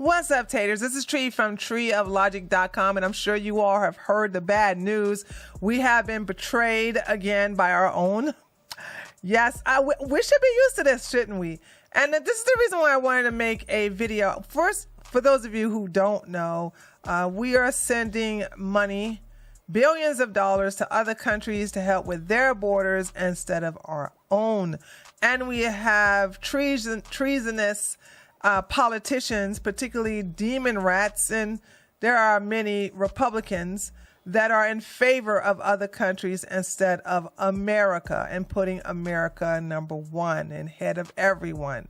What's up, taters? This is Tree from treeoflogic.com, and I'm sure you all have heard the bad news. We have been betrayed again by our own. Yes, we should be used to this, shouldn't we? And this is the reason why I wanted to make a video. First, for those of you who don't know, we are sending money, billions of dollars, to other countries to help with their borders instead of our own. And we have treasonous politicians, particularly demon rats, and there are many Republicans that are in favor of other countries instead of America and putting America number one and head of everyone.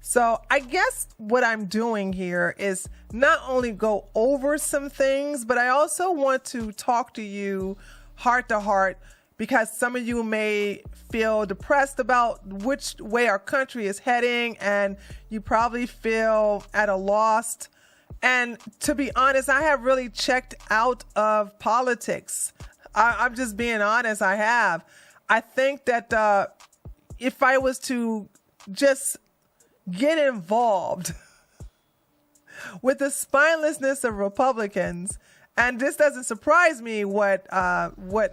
So I guess what I'm doing here is not only go over some things, but I also want to talk to you heart to heart, because some of you may feel depressed about which way our country is heading, and you probably feel at a loss. And to be honest, I have really checked out of politics. I'm just being honest, I have. I think that if I was to just get involved with the spinelessness of Republicans, and this doesn't surprise me what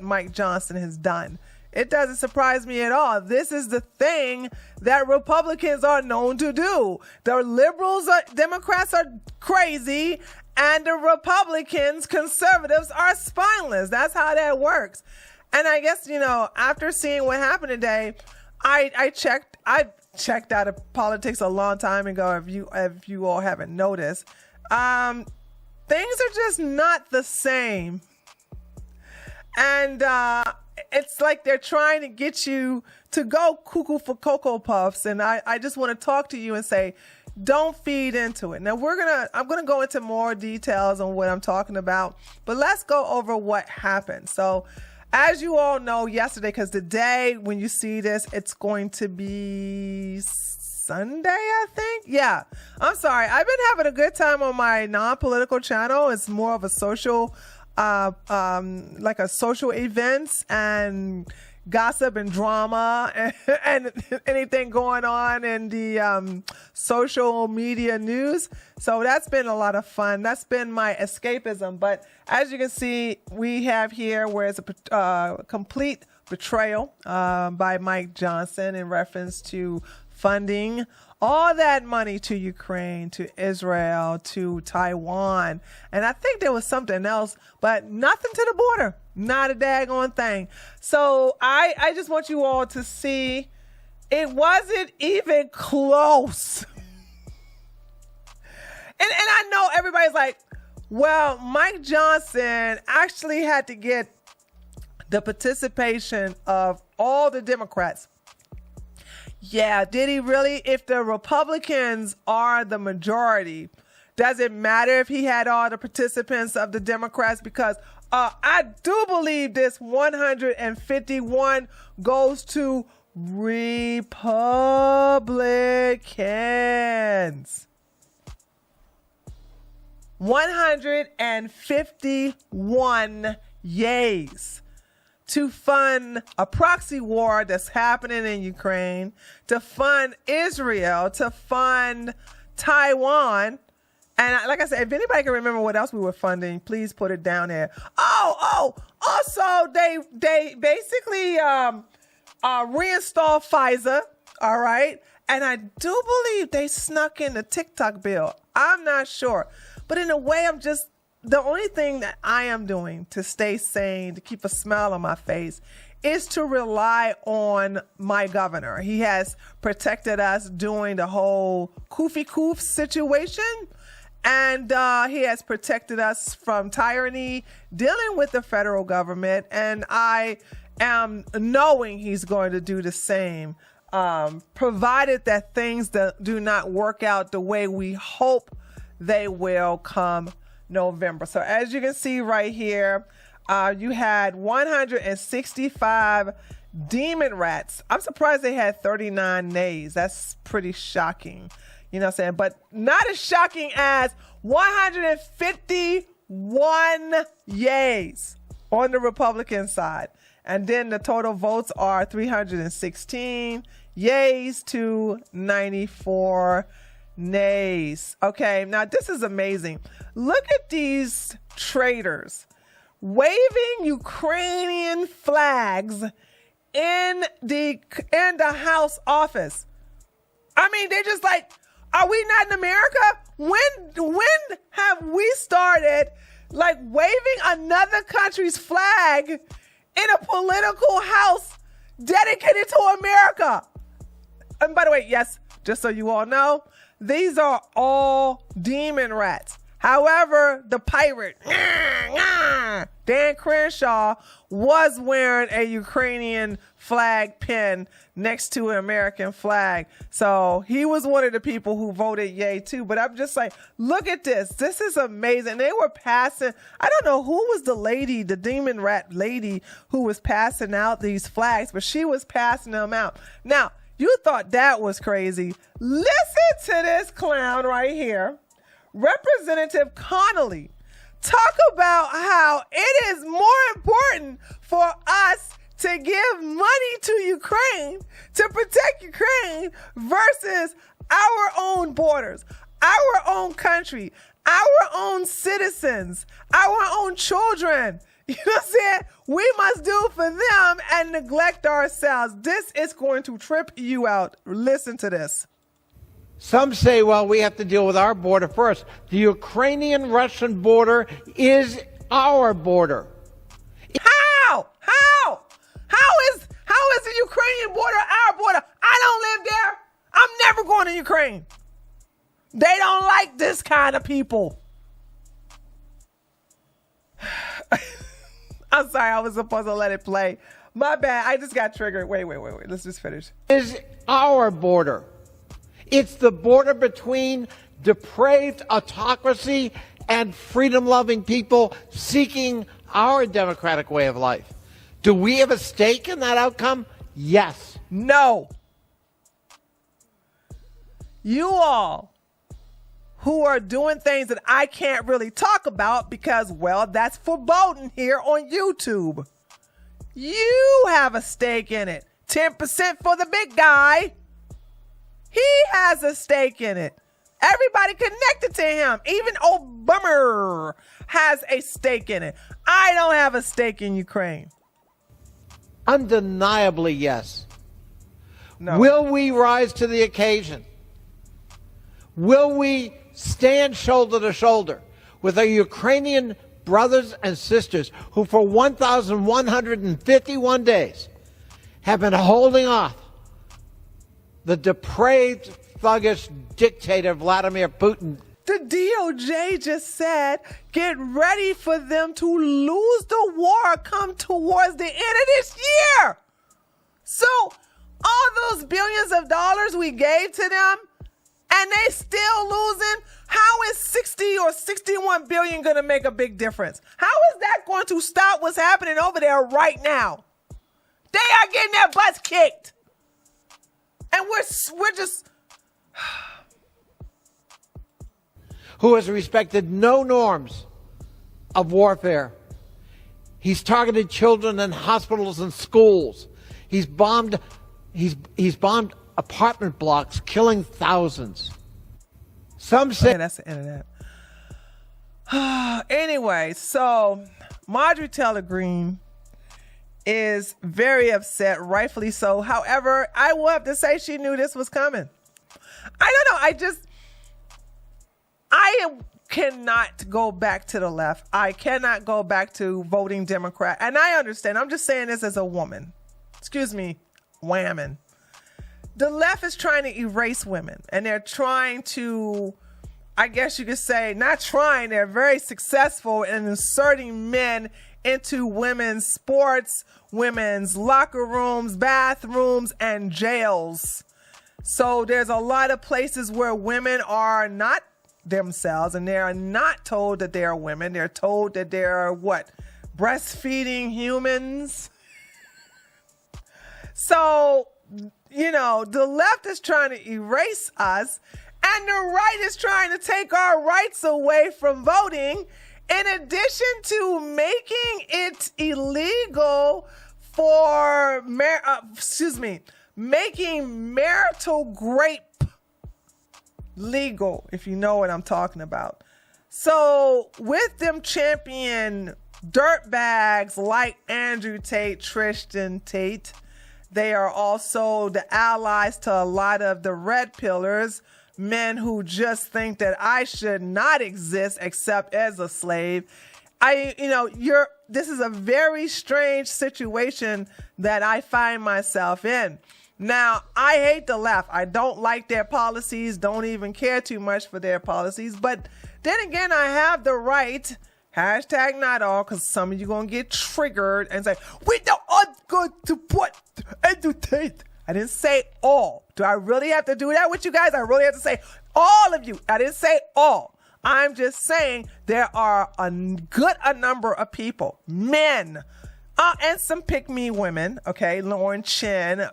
Mike Johnson has done. It doesn't surprise me at all. This is the thing that Republicans are known to do. The liberals, Democrats are crazy, and the Republicans, conservatives, are spineless. That's how that works. And I guess, after seeing what happened today, I checked out of politics a long time ago, if you all haven't noticed. Things are just not the same. And it's like they're trying to get you to go cuckoo for Cocoa Puffs. And I just want to talk to you and say, don't feed into it. Now I'm going to go into more details on what I'm talking about, but let's go over what happened. So as you all know, yesterday, because today when you see this, it's going to be Sunday, I think. Yeah, I'm sorry. I've been having a good time on my non-political channel. It's more of a social, like a social events and gossip and drama and anything going on in the social media news. So that's been a lot of fun. That's been my escapism. But as you can see, we have here where it's a complete betrayal by Mike Johnson in reference to funding all that money to Ukraine, to Israel, to Taiwan. And I think there was something else, but nothing to the border. Not a daggone thing. So I just want you all to see it wasn't even close. And I know everybody's like, well, Mike Johnson actually had to get the participation of all the Democrats. Yeah, did he really? If the Republicans are the majority, does it matter if he had all the participants of the Democrats? Because I do believe this 151 goes to Republicans. 151 yays to fund a proxy war that's happening in Ukraine, to fund Israel, to fund Taiwan. And like I said, if anybody can remember what else we were funding, please put it down there. Also, they basically reinstalled FISA, all right? And I do believe they snuck in the TikTok bill. I'm not sure. But in a way, the only thing that I am doing to stay sane, to keep a smile on my face, is to rely on my governor. He has protected us during the whole Koofy Koof situation. And he has protected us from tyranny, dealing with the federal government. And I am knowing he's going to do the same, provided that things that do not work out the way we hope they will come November. So as you can see right here, you had 165 demon rats. I'm surprised they had 39 nays. That's pretty shocking. You know what I'm saying? But not as shocking as 151 yays on the Republican side. And then the total votes are 316 yays to 94 Nice. Okay, now this is amazing. Look at these traitors waving Ukrainian flags in the House office. I mean, they're just like, are we not in America? When have we started like waving another country's flag in a political house dedicated to America? And by the way, yes, just so you all know, these are all demon rats. However, the pirate, Dan Crenshaw, was wearing a Ukrainian flag pin next to an American flag. So he was one of the people who voted yay too. But I'm just like, look at this. This is amazing. They were passing, I don't know who was the lady, the demon rat lady who was passing out these flags, but she was passing them out. Now, you thought that was crazy. Listen to this clown right here. Representative Connolly talk about how it is more important for us to give money to Ukraine to protect Ukraine versus our own borders, our own country, our own citizens, our own children. You know what I'm saying? We must do for them and neglect ourselves. This is going to trip you out. Listen to this. Some say, well, we have to deal with our border first. The Ukrainian-Russian border is our border. How? How is the Ukrainian border our border? I don't live there. I'm never going to Ukraine. They don't like this kind of people. I'm sorry, I was supposed to let it play. My bad. I just got triggered. Wait. Let's just finish. Is our border. It's the border between depraved autocracy and freedom-loving people seeking our democratic way of life. Do we have a stake in that outcome? Yes. No. You all who are doing things that I can't really talk about because, well, that's foreboding here on YouTube. You have a stake in it. 10% for the big guy. He has a stake in it. Everybody connected to him, even Obama, has a stake in it. I don't have a stake in Ukraine. Undeniably, yes. No. Will we rise to the occasion? Will we stand shoulder to shoulder with our Ukrainian brothers and sisters who for 1,151 days have been holding off the depraved, thuggish dictator Vladimir Putin? The DOJ just said, get ready for them to lose the war come towards the end of this year. So all those billions of dollars we gave to them and they still losing, how is 60 or 61 billion going to make a big difference? How is that going to stop what's happening over there right now? They are getting their butts kicked. And we're just... Who has respected no norms of warfare. He's targeted children in hospitals and schools. He's bombed apartment blocks, killing thousands. Some say... Okay, that's the internet. Anyway, so Marjorie Taylor Greene is very upset, rightfully so. However, I will have to say she knew this was coming. I don't know. I cannot go back to the left. I cannot go back to voting Democrat. And I understand. I'm just saying this as a woman. Excuse me, whammon. The left is trying to erase women. And they're trying to, I guess you could say, not trying, they're very successful in inserting men into women's sports, women's locker rooms, bathrooms, and jails. So there's a lot of places where women are not themselves and they are not told that they are women. They're told that they're what? Breastfeeding humans. So, you know, the left is trying to erase us and the right is trying to take our rights away from voting, in addition to making it illegal for, making marital rape legal, if you know what I'm talking about. So with them champion dirtbags like Andrew Tate, Tristan Tate, they are also the allies to a lot of the red pillars, men who just think that I should not exist except as a slave. This is a very strange situation that I find myself in. Now, I hate the left. I don't like their policies, don't even care too much for their policies. But then again, I have the right, hashtag not all, because some of you going to get triggered and say, we don't going to put Andrew Tate. I didn't say all. Do I really have to do that with you guys? I really have to say all of you. I didn't say all. I'm just saying there are a number of people, men, and some pick-me women, okay, Lauren Chin,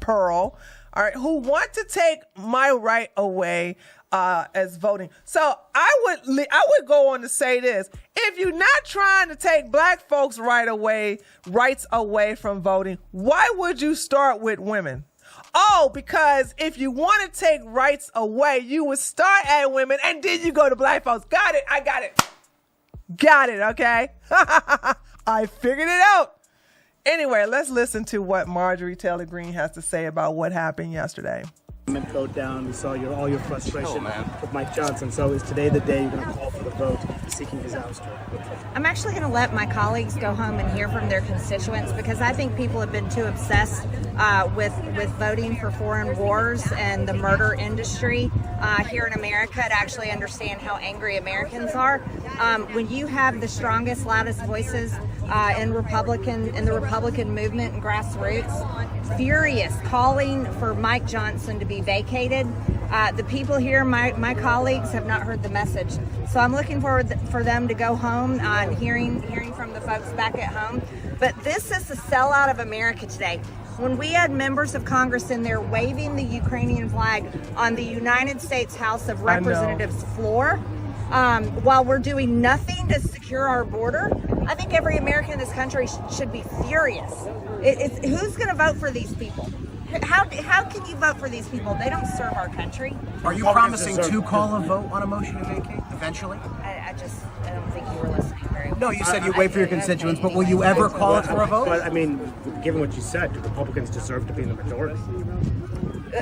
Pearl, all right, who want to take my right away as voting. So I would go on to say this: if you're not trying to take black folks' rights away from voting, why would you start with women? Oh, because if you want to take rights away, you would start at women and then you go to black folks. Got it. I got it. Got it. Okay. I figured it out. Anyway, let's listen to what Marjorie Taylor Greene has to say about what happened yesterday. Vote down. We saw all your frustration with Mike Johnson. So is today the day you're going to call for the vote seeking his ouster? I'm actually going to let my colleagues go home and hear from their constituents, because I think people have been too obsessed with voting for foreign wars and the murder industry here in America to actually understand how angry Americans are. When you have the strongest, loudest voices in the Republican movement and grassroots furious, calling for Mike Johnson to be vacated, the people here, my colleagues, have not heard the message. So I'm looking forward for them to go home and hearing from the folks back at home. But this is the sellout of America today. When we had members of Congress in there waving the Ukrainian flag on the United States House of Representatives floor, while we're doing nothing to secure our border, I think every American in this country should be furious. Who's going to vote for these people? How can you vote for these people? They don't serve our country. Are you promising to call a vote on a motion to vacate eventually? I don't think you were listening very well. No, you said you wait for your constituents, but will you ever call it for a vote? But I mean, given what you said, do Republicans deserve to be in the majority?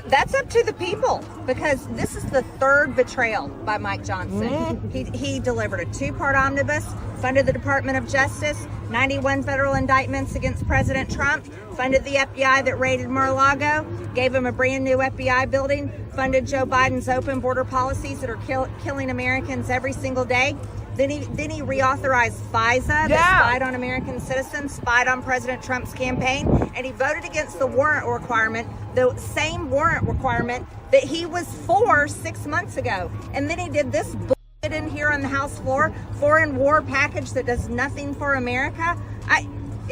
That's up to the people, because this is the third betrayal by Mike Johnson. He delivered a 2-part omnibus, funded the Department of Justice, 91 federal indictments against President Trump, funded the FBI that raided Mar-a-Lago, gave him a brand new FBI building, funded Joe Biden's open border policies that are killing Americans every single day. Then he reauthorized FISA that spied on American citizens, spied on President Trump's campaign, and he voted against the warrant requirement, the same warrant requirement that he was for 6 months ago. And then he did this bullshit in here on the House floor, foreign war package that does nothing for America.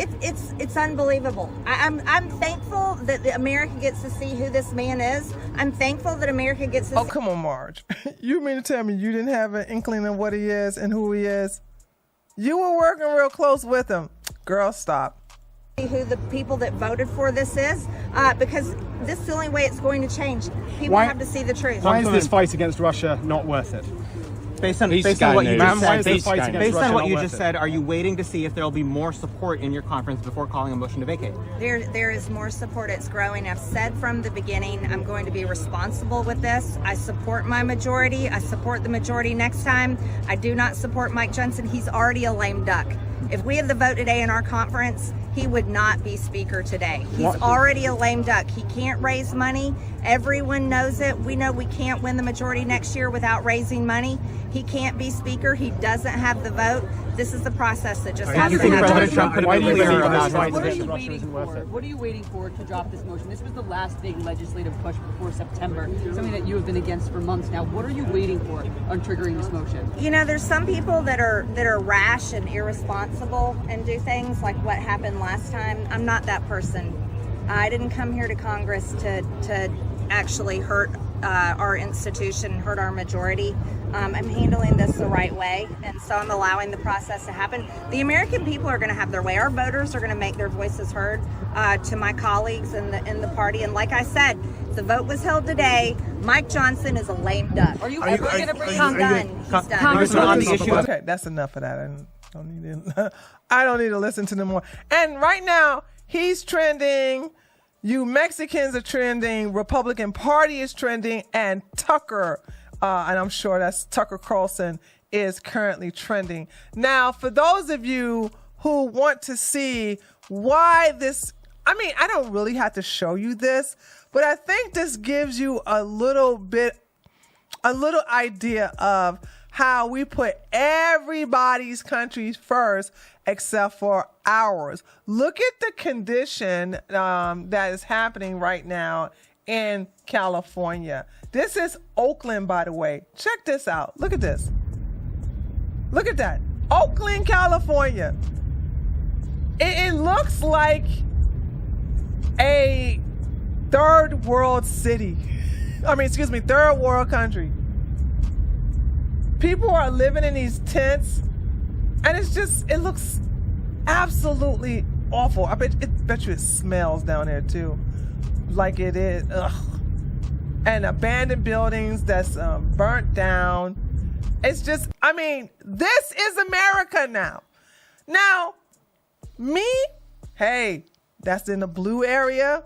It's unbelievable. I'm thankful that America gets to see who this man is. I'm thankful that America gets to see. Oh, come on, Marge. You mean to tell me you didn't have an inkling of what he is and who he is? You were working real close with him. Girl, stop. Who the people that voted for this is, because this is the only way it's going to change. People have to see the truth. Why is this fight against Russia not worth it? Based on what you just said, are you waiting to see if there will be more support in your conference before calling a motion to vacate? There is more support. It's growing. I've said from the beginning, I'm going to be responsible with this. I support my majority. I support the majority next time. I do not support Mike Johnson. He's already a lame duck. If we had the vote today in our conference, he would not be speaker today. He's already a lame duck. He can't raise money. Everyone knows it. We know we can't win the majority next year without raising money. He can't be speaker. He doesn't have the vote. This is the process that just has to happen. President Trump could have been clear about his position? What are you waiting for to drop this motion? This was the last big legislative push before September, something that you have been against for months now. What are you waiting for on triggering this motion? You know, there's some people that are rash and irresponsible and do things like what happened last time. I'm not that person. I didn't come here to Congress to actually hurt our institution, hurt our majority. I'm handling this the right way, and so I'm allowing the process to happen. The American people are going to have their way. Our voters are going to make their voices heard to my colleagues in the party. And like I said, the vote was held today. Mike Johnson is a lame duck. Are you ever going to bring Tom done? He's done. Congressman, on the issue. Okay, that's enough of that. I don't need to listen to them more. And right now, he's trending. You Mexicans are trending. Republican Party is trending, and Tucker, and I'm sure that's Tucker Carlson, is currently trending. Now, for those of you who want to see why this, I don't really have to show you this, but I think this gives you a little idea of how we put everybody's countries first except for ours. Look at the condition that is happening right now in California. This is Oakland, by the way. Check this out. Look at this. Look at that. Oakland, California. It looks like a third world city. Third world country. People are living in these tents, and it looks absolutely awful. I bet you it smells down there too. Like it is. Ugh. And abandoned buildings that's burnt down. It's just, this is America now. Now, hey, that's in the blue area.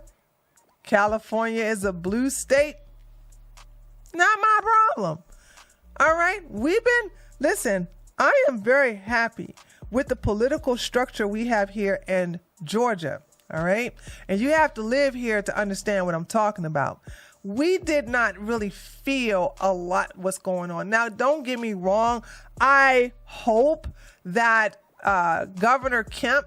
California is a blue state. Not my problem. All right? Listen, I am very happy with the political structure we have here in Georgia. All right? And you have to live here to understand what I'm talking about. We did not really feel a lot what's going on. Now, don't get me wrong. I hope that Governor Kemp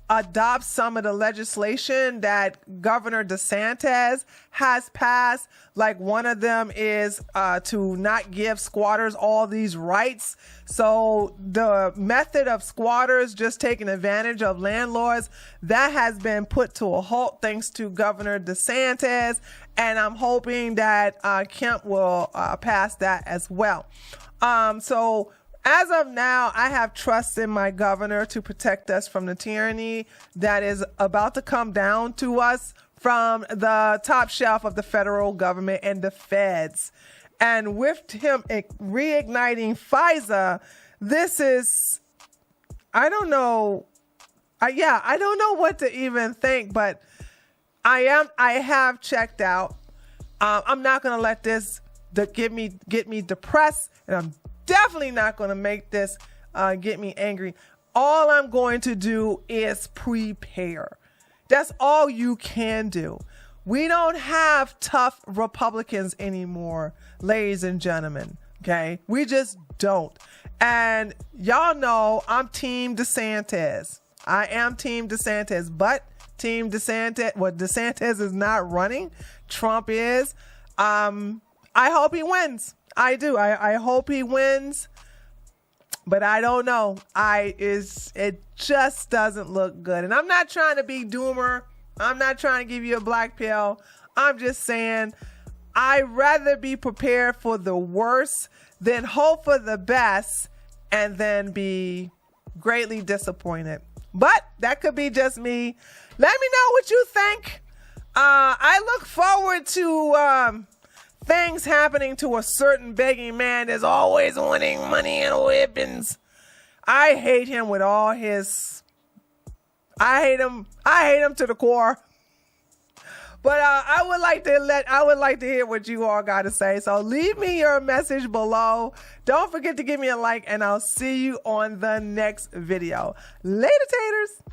adopts some of the legislation that Governor DeSantis has passed. Like one of them is to not give squatters all these rights. So the method of squatters just taking advantage of landlords, that has been put to a halt thanks to Governor DeSantis. And I'm hoping that Kemp will pass that as well. So as of now, I have trust in my governor to protect us from the tyranny that is about to come down to us from the top shelf of the federal government and the feds. And with him reigniting FISA, this is, I don't know. I don't know what to even think, but I have checked out. I'm not going to let this get me depressed, and I'm definitely not going to make this get me angry. All I'm going to do is prepare. That's all you can do. We don't have tough Republicans anymore, ladies and gentlemen. Okay? We just don't. And y'all know I'm Team DeSantis. I am Team DeSantis, but Team DeSantis, DeSantis is not running. Trump is. I hope he wins. I do. I hope he wins, but I don't know. It just doesn't look good. And I'm not trying to be doomer. I'm not trying to give you a black pill. I'm just saying I'd rather be prepared for the worst than hope for the best and then be greatly disappointed. But that could be just me. Let me know what you think. I look forward to things happening to a certain begging man that's always wanting money and weapons. I hate him with all his. I hate him to the core. But I would like to hear what you all got to say. So leave me your message below. Don't forget to give me a like, and I'll see you on the next video. Later, taters.